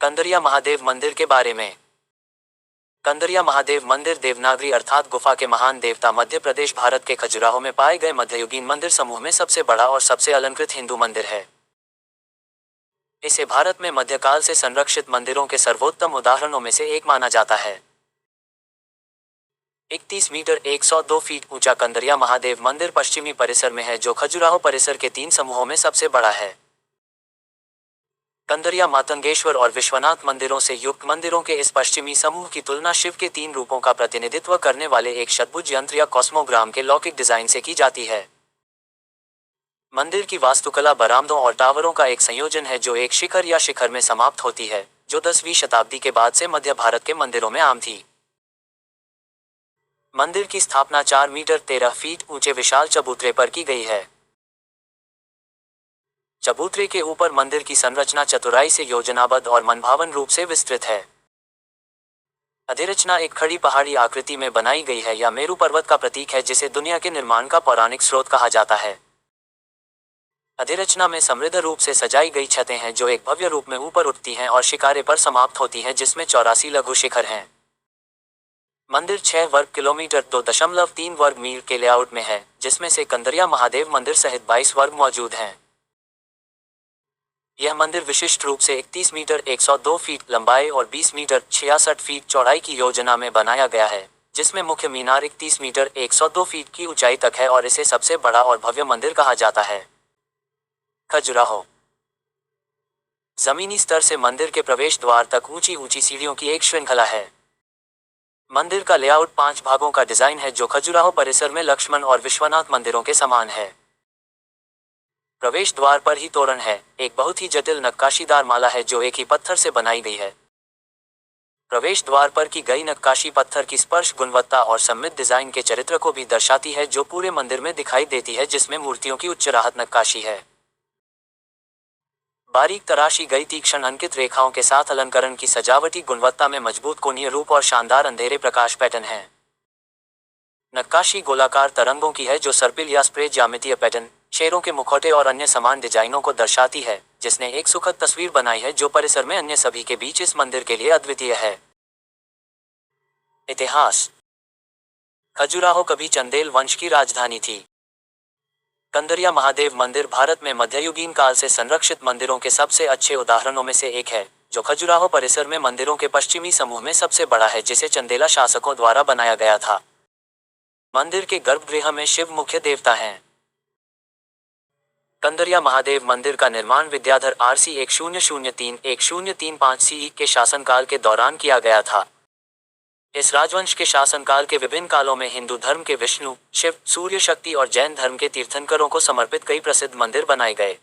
कंदरिया महादेव मंदिर के बारे में। कंदरिया महादेव मंदिर देवनागरी अर्थात गुफा के महान देवता मध्य प्रदेश भारत के खजुराहो में पाए गए मध्ययुगीन मंदिर समूह में सबसे बड़ा और सबसे अलंकृत हिंदू मंदिर है। इसे भारत में मध्यकाल से संरक्षित मंदिरों के सर्वोत्तम उदाहरणों में से एक माना जाता है। 31 मीटर 102 फीट ऊंचा कंदरिया महादेव मंदिर पश्चिमी परिसर में है, जो खजुराहो परिसर के 3 समूहों में सबसे बड़ा है। कंदरिया मातंगेश्वर और विश्वनाथ मंदिरों से युक्त मंदिरों के इस पश्चिमी समूह की तुलना शिव के 3 रूपों का प्रतिनिधित्व करने वाले एक शतभुज यंत्र या कॉस्मोग्राम के लौकिक डिजाइन से की जाती है। मंदिर की वास्तुकला बरामदों और टावरों का एक संयोजन है, जो एक शिखर या शिखर में समाप्त होती है, जो 10वीं शताब्दी के बाद से मध्य भारत के मंदिरों में आम थी। मंदिर की स्थापना 4 मीटर 13 फीट ऊंचे विशाल चबूतरे पर की गई है। चबूतरे के ऊपर मंदिर की संरचना चतुराई से योजनाबद्ध और मनभावन रूप से विस्तृत है। अधिरचना एक खड़ी पहाड़ी आकृति में बनाई गई है या मेरू पर्वत का प्रतीक है, जिसे दुनिया के निर्माण का पौराणिक स्रोत कहा जाता है। अधिरचना में समृद्ध रूप से सजाई गई छतें हैं, जो एक भव्य रूप में ऊपर उठती हैं और शिकारे पर समाप्त होती हैं, जिसमें 84 लघु शिखर हैं। मंदिर 6 वर्ग किलोमीटर 2.3 वर्ग मील के लेआउट में है, जिसमें से कंदरिया महादेव मंदिर सहित 22 वर्ग मौजूद हैं। यह मंदिर विशिष्ट रूप से 31 मीटर 102 फीट लंबाई और 20 मीटर 66 फीट चौड़ाई की योजना में बनाया गया है, जिसमें मुख्य मीनार 31 मीटर 102 फीट की ऊंचाई तक है और इसे सबसे बड़ा और भव्य मंदिर कहा जाता है। खजुराहो जमीनी स्तर से मंदिर के प्रवेश द्वार तक ऊंची ऊंची सीढ़ियों की एक श्रृंखला है। मंदिर का लेआउट 5 भागों का डिजाइन है, जो खजुराहो परिसर में लक्ष्मण और विश्वनाथ मंदिरों के समान है। प्रवेश द्वार पर ही तोरण है, एक बहुत ही जटिल नक्काशीदार माला है जो एक ही पत्थर से बनाई गई है। प्रवेश द्वार पर की गई नक्काशी पत्थर की स्पर्श गुणवत्ता और समृद्ध डिजाइन के चरित्र को भी दर्शाती है, जो पूरे मंदिर में दिखाई देती है, जिसमें मूर्तियों की उच्च राहत नक्काशी है। बारीक तराशी गई तीक्ष्ण अंकित रेखाओं के साथ अलंकरण की सजावटी गुणवत्ता में मजबूत कोणीय रूप और शानदार अंधेरे प्रकाश पैटर्न है। नक्काशी गोलाकार तरंगों की है, जो सर्पिल या स्प्रे ज्यामितीय पैटर्न, शेरों के मुखौटे और अन्य समान डिजाइनों को दर्शाती है, जिसने एक सुखद तस्वीर बनाई है जो परिसर में अन्य सभी के बीच इस मंदिर के लिए अद्वितीय है। इतिहास। खजुराहो कभी चंदेल वंश की राजधानी थी। कंदरिया महादेव मंदिर भारत में मध्ययुगीन काल से संरक्षित मंदिरों के सबसे अच्छे उदाहरणों में से एक है, जो खजुराहो परिसर में मंदिरों के पश्चिमी समूह में सबसे बड़ा है, जिसे चंदेला शासकों द्वारा बनाया गया था। मंदिर के गर्भगृह में शिव मुख्य देवता हैं। कंदरिया महादेव मंदिर का निर्माण विद्याधर RC 1003-1035 CE के शासनकाल के दौरान किया गया था। इस राजवंश के शासनकाल के विभिन्न कालों में हिंदू धर्म के विष्णु, शिव, सूर्य शक्ति और जैन धर्म के तीर्थंकरों को समर्पित कई प्रसिद्ध मंदिर बनाए गए।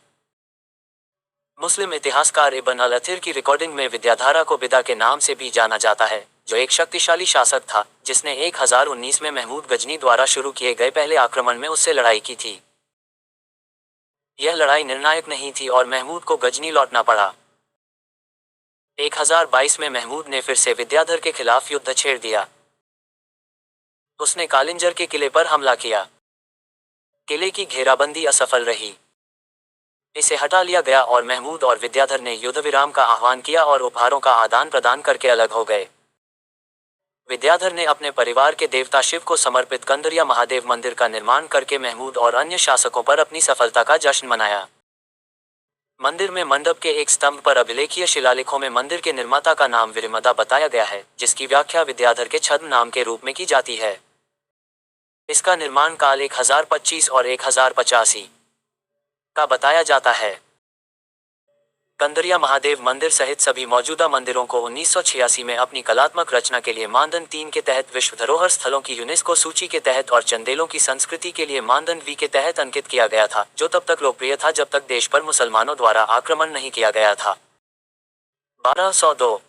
मुस्लिम इतिहासकार इब्न अल-अथीर की रिकॉर्डिंग में विद्याधरा को बिदा के नाम से भी जाना जाता है, जो एक शक्तिशाली शासक था, जिसने 1019 में महमूद गजनी द्वारा शुरू किए गए पहले आक्रमण में उससे लड़ाई की थी। यह लड़ाई निर्णायक नहीं थी और महमूद को गजनी लौटना पड़ा। 1022 में महमूद ने फिर से विद्याधर के खिलाफ युद्ध छेड़ दिया। उसने कालिंजर के किले पर हमला किया। किले की घेराबंदी असफल रही। इसे हटा लिया गया और महमूद और विद्याधर ने युद्ध विराम का आह्वान किया और उपहारों का आदान प्रदान करके अलग हो गए। विद्याधर ने अपने परिवार के देवता शिव को समर्पित कंदरिया महादेव मंदिर का निर्माण करके महमूद और अन्य शासकों पर अपनी सफलता का जश्न मनाया। मंदिर में मंडप के एक स्तंभ पर अभिलेखीय शिलालेखों में मंदिर के निर्माता का नाम विरमदा बताया गया है, जिसकी व्याख्या विद्याधर के छद्म नाम के रूप में की जाती है। इसका निर्माण काल 1025 और 1085 का बताया जाता है। कंदरिया महादेव मंदिर सहित सभी मौजूदा मंदिरों को 1986 में अपनी कलात्मक रचना के लिए मानदंड 3 के तहत विश्व धरोहर स्थलों की यूनेस्को सूची के तहत और चंदेलों की संस्कृति के लिए मानदंड V के तहत अंकित किया गया था, जो तब तक लोकप्रिय था जब तक देश पर मुसलमानों द्वारा आक्रमण नहीं किया गया था। 1202